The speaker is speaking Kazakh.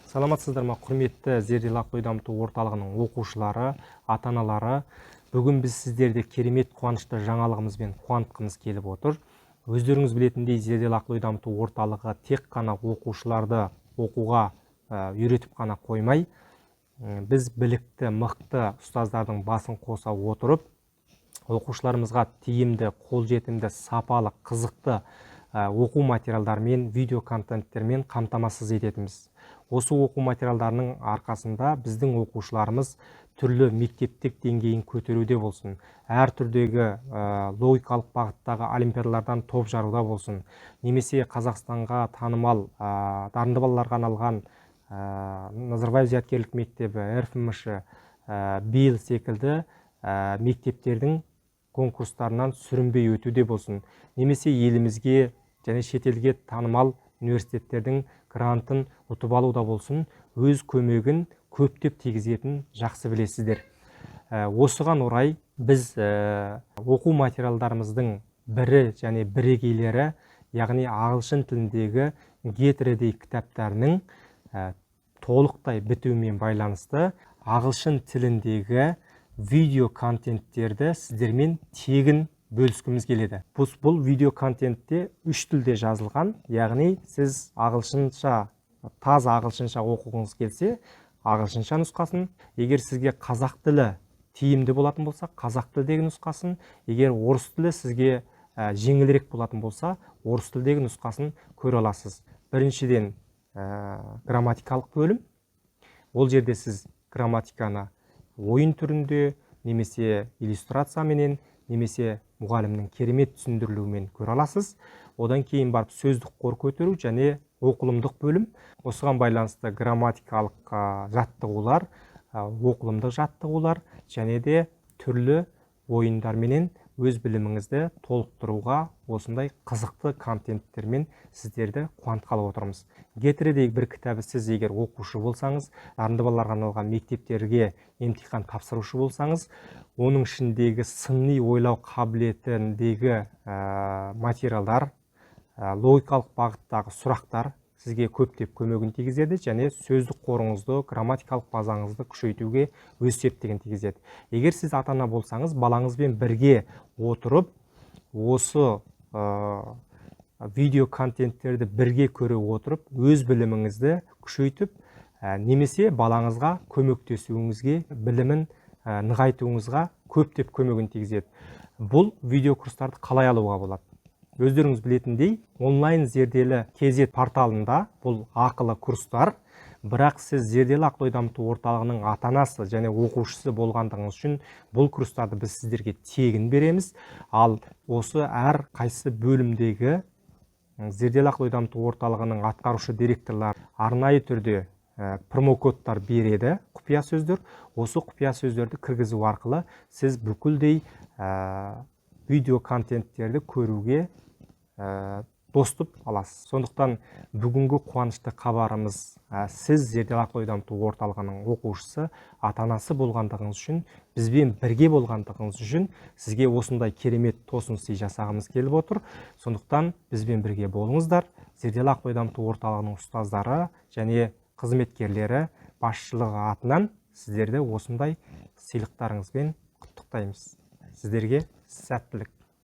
Саламатсыздар ма, құрметті Зерделі Ақыл-ой дамыту орталығының оқушылары, ата-аналары. Бүгін біз сіздерді керемет қуанышты жаңалығымызбен қуантқымыз келіп отыр. Өздеріңіз білетіндей, Зерделі Ақыл-ой дамыту орталығы тек қана оқушыларды оқуға үйретіп қана қоймай, біз білікті, мықты ұстаздардың басын қоса отырып, оқушыларымызға тиімді, қолжетімді, сапалы, қызықты оқу материалдарымен, видео контенттермен қамтамасыз ететіміз. Осы оқу материалдарының арқасында біздің оқушыларымыз түрлі мектептік деңгейін көтеруде болсын, әр түрдегі логикалық бағыттағы олимпиадалардан топ жаруда болсын, немесе Қазақстанға танымал дарынды балаларға арналған Назарбаев зияткерлік мектебі, РФМШ, БИЛ секілді мектептердің конкурстарынан сүрінбей өтуде болсын, немесе елімізге және шетелге танымал университеттердің грантын ұтып алуда болсын, өз көмегін көптеп тигізетін жақсы білесіздер. Осыған орай біз оқу материалдарымыздың бірі және бірегейлері, яғни ағылшын тіліндегі Get Ready кітаптарының толықтай бітуімен байланысты ағылшын тіліндегі видео контенттерді сіздермен тегін бөліскіміз келеді. Бұл видео контентте 3 тілде жазылған, яғни сіз ағылшынша, таза ағылшынша оқығыңыз келсе, ағылшынша нұсқасын, егер сізге қазақ тілі тиімді болатын болса, қазақ тілдегі нұсқасын, егер орыс тілі сізге жеңілірек болатын болса, орыс тілдегі нұсқасын көре аласыз. Біріншіден грамматикалық бөлім. Ол жерде сіз грамматиканы ойын түрінде, немесе иллюстрацияменен, немесе мұғалімнің керемет түсіндірілуімен көре аласыз. Одан кейін барып сөздік қор көтеру және оқылымдық бөлім. Осыған байланысты грамматикалық жаттығулар, оқылымдық жаттығулар және де түрлі ойындарменен өз біліміңізді толықтыруға осындай қызықты контенттермен сіздерді қуантқалы отырмыз. Get Ready бір кітабы сіз егер оқушы болсаңыз, дарынды балаларға арналған мектептерге емтихан тапсырушы болсаңыз, оның ішіндегі сыни ойлау қабілетіндегі материалдар, логикалық бағыттағы сұрақтар сізге көптеп көмегін тигізеді және сөздік қорыңызды, грамматикалық базаңызды күшейтуге өз септігін тигізеді. Егер сіз ата-ана болсаңыз, балаңызбен бірге отырып, осы видео контенттерді бірге көре отырып, өз біліміңізді күшейтіп, немесе балаңызға көмектесуіңізге, білімін нығайтуыңызға көптеп көмегін тигізеді. Бұл видео курстарды қалай алуға болады? Өздеріңіз білетіндей, онлайн Зерделі KZ порталында бұл ақылы курстар, бірақ сіз Зерделі Ақыл-ой дамыту орталығының ата-анасы және оқушысы болғандығыңыз үшін бұл курстарды біз сіздерге тегін береміз. Ал осы әр қайсы бөлімдегі Зерделі Ақыл-ой дамыту орталығының атқарушы директорлар арнайы түрде промокодтар береді, құпия сөздер. Осы құпия сөздерді кіргізу арқылы сіз бүкілдей видео контенттерді көруге доступ аласыз. Сондықтан бүгінгі қуанышты хабарымыз, сіз Зерделі Ақыл-ой дамыту орталығының оқушысы, ата-анасы болғандығыңыз үшін, бізбен бірге болғандығыңыз үшін сізге осындай керемет тосын сый жасағымыз келіп отыр. Сондықтан бізбен бірге болыңыздар. Зерделі Ақыл-ой дамыту орталығының ұстаздары және қызметкерлері басшылығы атынан сіздерді осындай сыйлықтарыңызбен құттықтаймыз. Сіздерге сәттілік.